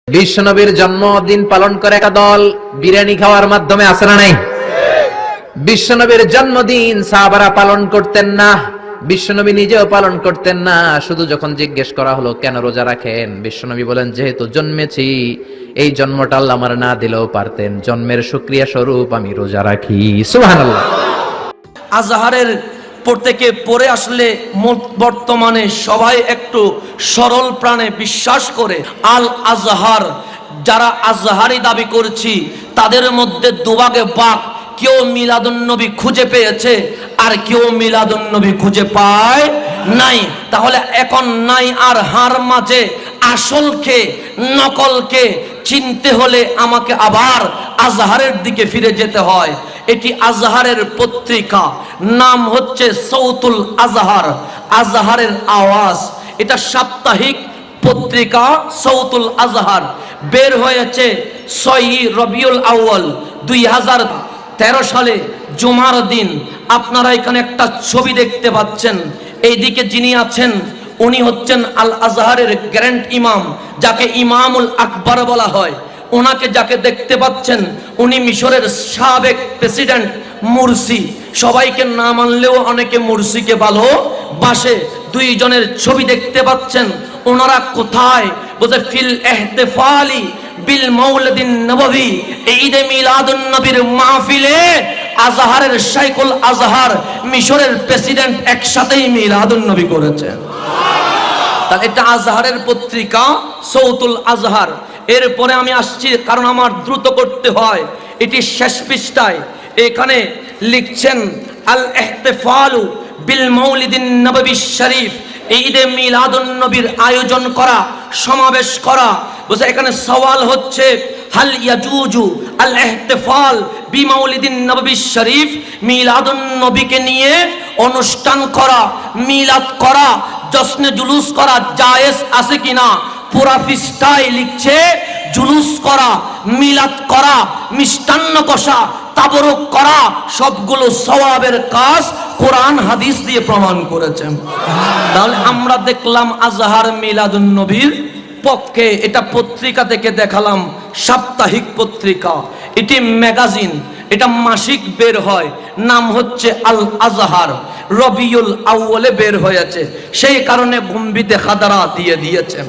বিশ্বনবীর জন্মদিন পালন করে একটা দল বিরিয়ানি খাওয়ার মাধ্যমে আছে না নাই? বিশ্বনবীর জন্মদিন সাহাবারা পালন করতেন না, বিশ্বনবী নিজেও পালন করতেন না। শুধু যখন জিজ্ঞেস করা হলো কেন রোজা রাখেন, বিশ্বনবী বলেন যেহেতু জন্মেছি, এই জন্মটা আল্লাহ আমার না দিলেও পারতেন, জন্মের শুকরিয়া স্বরূপ আমি রোজা রাখি। সুবহানাল্লাহ। আজহারের প্রত্যেকে পড়ে আসলে বর্তমানে সবাই একটু সরল প্রাণে বিশ্বাস করে আল আজহার, যারা আজহারি দাবি করছি তাদের মধ্যে দুভাগে ভাগ। কেউ মিলাদুন্নবী খুঁজে পেয়েছে আর কেউ মিলাদুন্নবী খুঁজে পায় নাই। তাহলে এখন নাই আর হার মাঝে আসলকে নকলকে চিনতে হলে আমাকে আবার আজহারের দিকে ফিরে যেতে হয়। এটি আজহারের পত্রিকা, নাম হচ্ছে সৌতুল আজহার, আজহারের আওয়াজ। এটা সাপ্তাহিক পত্রিকা সৌতুল আজহার, বের হয়েছে 6 রবিউল আউয়াল 2013 সালে জুমার দিন। আপনারা এখানে একটা ছবি দেখতে পাচ্ছেন, এইদিকে যিনি আছেন উনি হচ্ছেন আল আজহারের গ্র্যান্ড ইমাম, যাকে ইমামুল আকবর বলা হয়। ওনাকে যাকে দেখতে পাচ্ছেন উনি মিশরের সাবেক প্রেসিডেন্ট মুরসি। সবাইকে না মানলেও অনেকে মুরসিকে ভালোবাসে। দুইজনের ছবি দেখতে পাচ্ছেন। ওনারা কোথায়? বলে ফিল ইহতিফালি বিল মাউলিদিন নববী, ঈদে মিলাদুন নবীর মাহফিলে আজহারের শাইখুল আজহার মিশরের প্রেসিডেন্ট একসাথেই মিলাদুন নবী করেছেন। তাহলে এটা আজহারের পত্রিকা সৌতুল আজহার। এরপরে আমি আসছি, কারণ আমার দ্রুত করতে হয়। এটি শেষ পৃষ্ঠায় এখানে লিখছেন আল ইহতিফালু বিল মাউলিদিন নববী শরীফ, ঈদে মিলাদুন নবীর আয়োজন করা, সমাবেশ করা। বুঝা, এখানে সওয়াল হচ্ছে হাল ইয়াজুজু আল ইহতিফাল বিমাউলিদিন নববী শরীফ, মিলাদুন নবীকে নিয়ে অনুষ্ঠান করা, মিলাদ করা, জশ্নে জুলুস করা জায়েজ আছে কিনা? পুরা পৃষ্ঠায় লিখছে জুলুস করা, মিলাদ করা, মিষ্টান্ন কষা, তাবরুক করা সবগুলো সওয়াবের কাজ, কোরআন হাদিস দিয়ে প্রমাণ করেছেন। তাহলে আমরা দেখলাম আজহার মিলাদুন নবীর পক্ষে। এটা পত্রিকা থেকে দেখালাম, সাপ্তাহিক পত্রিকা, এটি ম্যাগাজিন, এটা মাসিক বের হয়, নাম হচ্ছে আল আজহার, রবিউল আউয়ালে বের হয়েছে, সেই কারণে গম্বিতে খাদারা দিয়ে দিয়েছেন।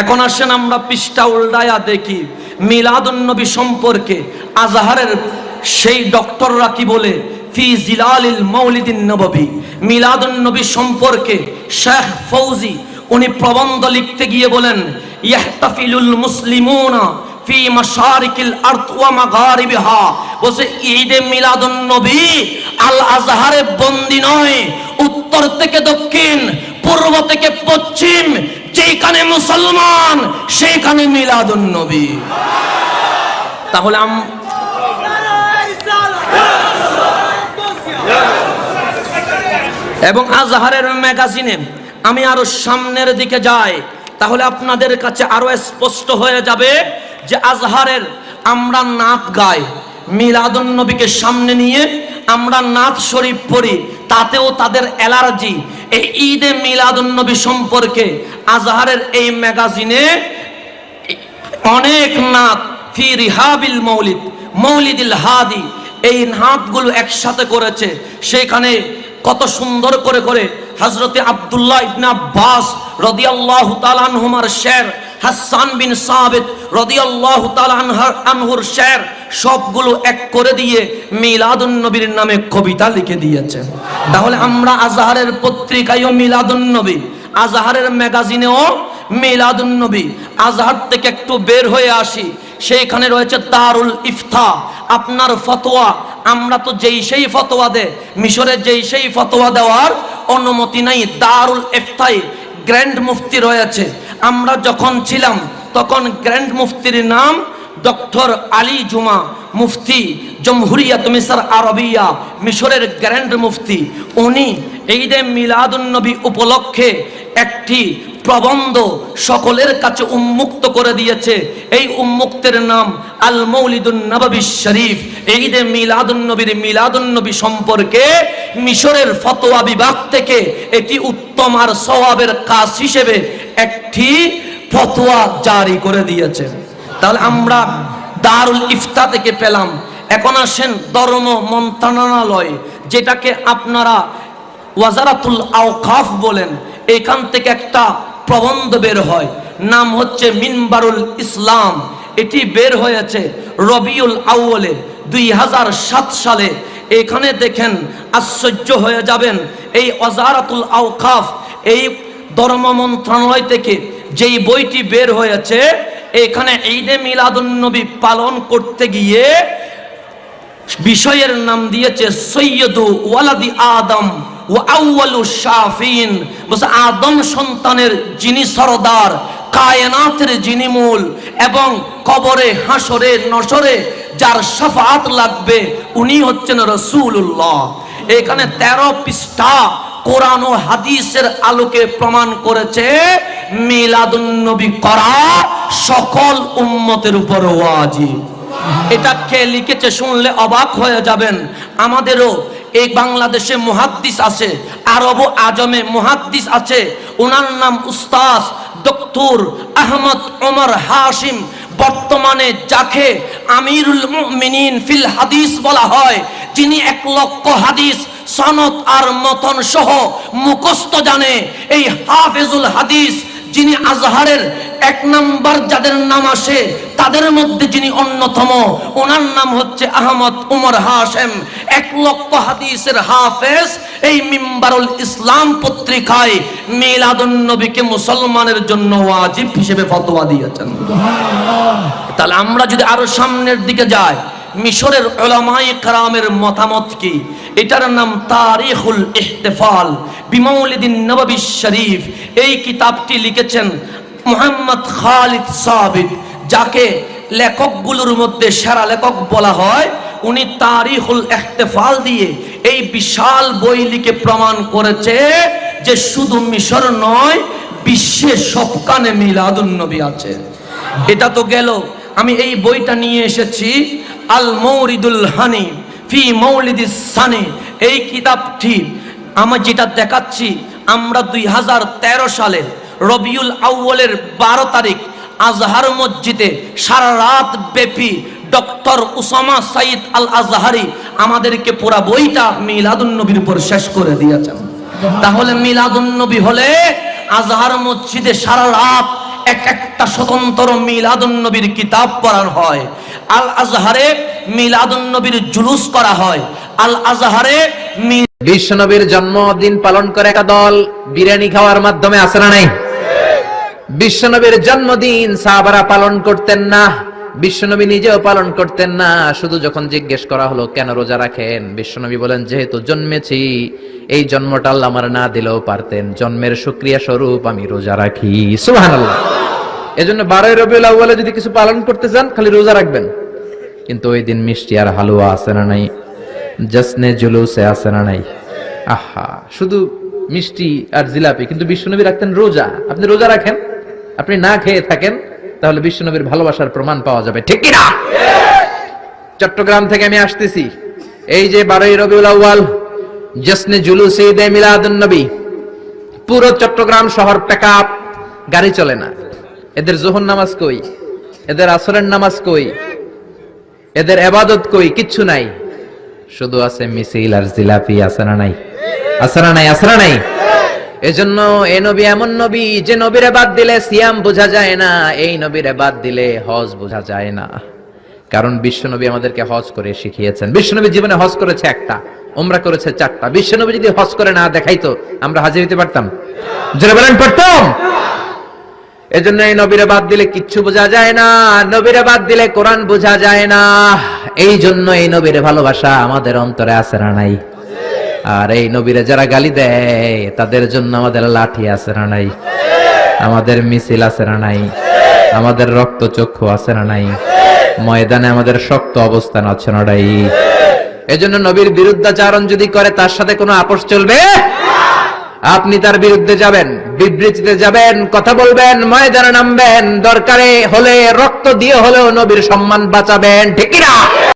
এখন আসেন আমরা পৃষ্ঠা উল্টায়া দেখি মিলাদুন নবী সম্পর্কে আজহারের সেই ডক্টররা কি বলে। ফি জিলালিল মাউলিদিন নববী, মিলাদুন নবী সম্পর্কে শেখ ফৌজি উনি প্রবন্ধ লিখতে গিয়ে বলেন ইয়াহতাফিলুল মুসলিমুনা ফি মাশারিকিল আরদ ওয়া মাগারিবিহা, বলে ঈদে মিলাদুন নবী আল আজহারে বন্দী নয়, উত্তর থেকে দক্ষিণ, পূর্ব থেকে পশ্চিম, যেখানে মুসলমান সেখানে মিলাদুন নবী। তাহলে এবং আজহারের ম্যাগাজিনে আমি আরো সামনের দিকে যাই, তাহলে আপনাদের কাছে আরো স্পষ্ট হয়ে যাবে যে আজহারের আমরা নাত গাই, মিলাদুন নবীকে সামনে নিয়ে আমরা নাত শরীফ পড়ি, তাতেও তাদের অ্যালার্জি। এই ঈদে মিলাদুন নবী সম্পর্কে আজহারের এই ম্যাগাজিনে অনেক নাত, ফি রিহাবিল মৌলিদ, মৌলিদিল হাদি, এই নাতগুলো একসাথে করেছে। সেখানে কত সুন্দর করে করে হযরতে আব্দুল্লাহ ইবনে আব্বাস রাদিয়াল্লাহু তাআলা আনহুমার শের, হাসান বিন সাবিত রাদিয়াল্লাহু তাআলা আনহুর শের সবগুলো এক করে দিয়ে মিলাদুন নবীর নামে কবিতা লিখে দিয়েছেন। তাহলে আমরা আজহারের পত্রিকায়ও মিলাদুন নবী, আজহারের ম্যাগাজিনেও মিলাদুন নবী। আজহার থেকে একটু বের হয়ে আসি, সেইখানে রয়েছে দারুল ইফতা, আপনার ফতোয়া। আমরা তো যেই সেই ফতোয়া দে, মিশরে যেই সেই ফতোয়া দেওয়ার অনুমতি নাই। দারুল ইফতায় গ্র্যান্ড মুফতি রয়েছে। আমরা যখন ছিলাম তখন গ্র্যান্ড মুফতির নাম ডক্টর আলী জুমা, মুফতি জমহুরিয়াত মিসর আরবিয়া, মিশরের গ্র্যান্ড মুফতি। উনি ঈদে মিলাদুন নবী উপলক্ষে একটি প্রবন্ধ সকলের কাছে উন্মুক্ত করে দিয়েছে। এই উন্মুক্তের নাম আল মৌলিদুন নববী শরীফ। ঈদে মিলাদুন নবী সম্পর্কে মিশরের ফতোয়া বিভাগ থেকে এটি উত্তম আর সওয়াবের কাজ হিসেবে একটি ফতোয়া জারি করে দিয়েছে। তাহলে আমরা দারুল ইফতা থেকে পেলাম। এখন আসেন ধর্ম মন্ত্রণালয়, যেটাকে আপনারা ওয়াজারাতুল আওকাফ বলেন, এখান থেকে একটা প্রবন্ধ বের হয়, নাম হচ্ছে মিনবারুল ইসলাম। এটি বের হয়েছে রবিউল আউয়ালে 2007 সালে। এখানে দেখেন, আশ্চর্য হয়ে যাবেন, এই ওয়াজারাতুল আওকাফ, এই ধর্ম মন্ত্রণালয় থেকে যেই বইটি বের হয়েছে, এখানে ঈদে মিলাদুন নবী পালন করতে গিয়ে বিষয়ের নাম দিয়েছে সৈয়দু ওয়ালাদি আদম ওয়া আউয়ালু শাফিন। বলছে আদম সন্তানের যিনি সরদার, কায়নাতের যিনি মূল, এবং কবরে হাসরে নসরে যার শাফাআত লাগবে উনি হচ্ছেন রাসূলুল্লাহ। এখানে 13 পৃষ্ঠা কোরআন ও হাদিসের আলোকে প্রমাণ করেছে মিলাদুন নবী করা সকল উম্মতের উপর ওয়াজিব। এটা কে লিখেছে শুনলে অবাক হয়ে যাবেন। আমাদেরও এই বাংলাদেশে মুহাদ্দিস আছে, আরব ও আজমে মুহাদ্দিস আছে, ওনার নাম উস্তাদ ডক্টর আহমদ ওমর হাশিম। বর্তমানে যাকে আমিরুল মুমিনিন ফিল হাদিস বলা হয়, যিনি 1 লক্ষ হাদিস সনদ আর মতন সহ মুখস্থ জানে, এই হাফেজুল হাদিস, যিনি আজহারের 1 নাম্বার যাদের নাম আসে তাদের মধ্যে যিনি অন্যতম, ওনার নাম হচ্ছে আহমদ উমর হাশেম। 1 লক্ষ হাদিসের হাফেজ এই মিম্বারুল ইসলাম পত্রিকায় মিলাদুন নবীকে মুসলমানের জন্য ওয়াজিব হিসেবে ফতোয়া দিয়েছেন। তাহলে আমরা যদি আরো সামনের দিকে যাই, মিশরের উলামায়ে কেরামের মতামত কি? এটার নাম তারিখুল ইহতিফাল বিমাউলিদিন নববী শরীফ। এই কিতাবটি লিখেছেন মুহাম্মদ খালিদ সাবিত, যাকে লেখকগুলোর মধ্যে সেরা লেখক বলা হয়। উনি তারিখুল ইহতিফাল দিয়ে এই বিশাল বই লিখে প্রমাণ করেছে যে শুধু মিশর নয়, বিশ্বে সবখানে মিলাদুন নবী আছে। এটা তো গেল। আমি এই বইটা নিয়ে এসেছি, আল মৌরিদুল হানি ফি মৌলিদিস সানি। এই কিতাবটি আমার যেটা দেখাচ্ছি, আমরা 2013 সালে রবিউল আউয়ালের 12 তারিখ আজহার মসজিদে সারা রাত ব্যাপী ডক্টর উসামা সাইদ আল আজহারি আমাদেরকে পুরা বইটা মিলাদুন নবীর উপর শেষ করে দিয়েছেন। তাহলে মিলাদুন নবী হলে আজহার মসজিদে সারা রাত একটা স্বতন্ত্র মিলাদুন নবীর কিতাব পড়ানো হয়। আল আজহারে মিলাদুন নবীর জুলুস করা হয়। আল আজহারে বিশ্ব নবীর জন্মদিন পালন করে একটা দল বিরিয়ানি খাওয়ার মাধ্যমে আছে না নাই? বিশ্ব নবীর জন্মদিন সাহাবারা পালন করতেন না, বিশ্বনবী নিজেও পালন করতেন না। শুধু যখন জিজ্ঞেস করা হলো কেন রোজা রাখেন, বিশ্বনবী বলেন যেহেতু জন্মেছি, এই জন্মটা আল্লাহ আমার না দিলেও পারতেন, জন্মের শুকরিয়া স্বরূপ আমি রোজা রাখি। সুবহানাল্লাহ। এজন্য 12 রবিউল আউয়ালে যদি কিছু পালন করতে চান খালি রোজা রাখবেন, কিন্তু ওই দিন মিষ্টি আর হালুয়া আছে না নাই? জশ্নে জুলুসে আছে না নাই? আহা, শুধু মিষ্টি আর জিলাপি, কিন্তু বিশ্বনবী রাখতেন রোজা। আপনি রোজা রাখেন, আপনি না খেয়ে থাকেন, তাহলে বিশ্বনবীর ভালোবাসার প্রমাণ পাওয়া যাবে, ঠিক কি না? চট্টগ্রাম থেকে আমি আসতেছি, এই যে 12 রবিউল আউয়াল জশ্নে জুলুসে ঈদে মিলাদুন নবী, পুরো চট্টগ্রাম শহর প্যাকআপ, গাড়ি চলে না। এদের যোহর নামাজ কই, এদের আসরের নামাজ কই, এদের ইবাদত কই? কিচ্ছু নাই, শুধু আছে মিছিল আর জিলাপি। আছে না নাই? আছে না নাই? আছে না নাই? এজন্য এই নবী এমন নবী যে নবীরে বাদ দিলে সিয়াম বোঝা যায় না, এই নবীরে বাদ দিলে হজ বোঝা যায় না। কারণ বিশ্বনবী আমাদেরকে হজ করে শিখিয়েছেন। বিশ্বনবী জীবনে হজ করেছে 1টা, উমরা করেছে 4টা। বিশ্বনবী যদি হজ করে না দেখাইতো, আমরা হাজির হতে পারতাম? জোরে বলেন, পারতাম? এজন্য এই নবীরে বাদ দিলে কিচ্ছু বোঝা যায় না, নবীরে বাদ দিলে কোরআন বোঝা যায় না। এই জন্য এই নবীরে ভালোবাসা আমাদের অন্তরে আছে না নাই? আর এই নবীরে যারা গালি দেয় তাদের জন্য আমাদের লাঠি আছে না নাই? আমাদের মিছিল আছে না নাই? আমাদের রক্ত চক্ষু আছে না নাই? ময়দানে আমাদের শক্ত অবস্থান আছে না নাই? এজন্য নবীর বিরুদ্ধাচারণ যদি করে তার সাথে কোনো আপোষ চলবে? আপনি তার বিরুদ্ধে যাবেন, বিবৃতিতে যাবেন, কথা বলবেন, ময়দানে নামবেন, দরকারে হলে রক্ত দিয়ে হলেও নবীর সম্মান বাঁচাবেন, ঠিক কি না?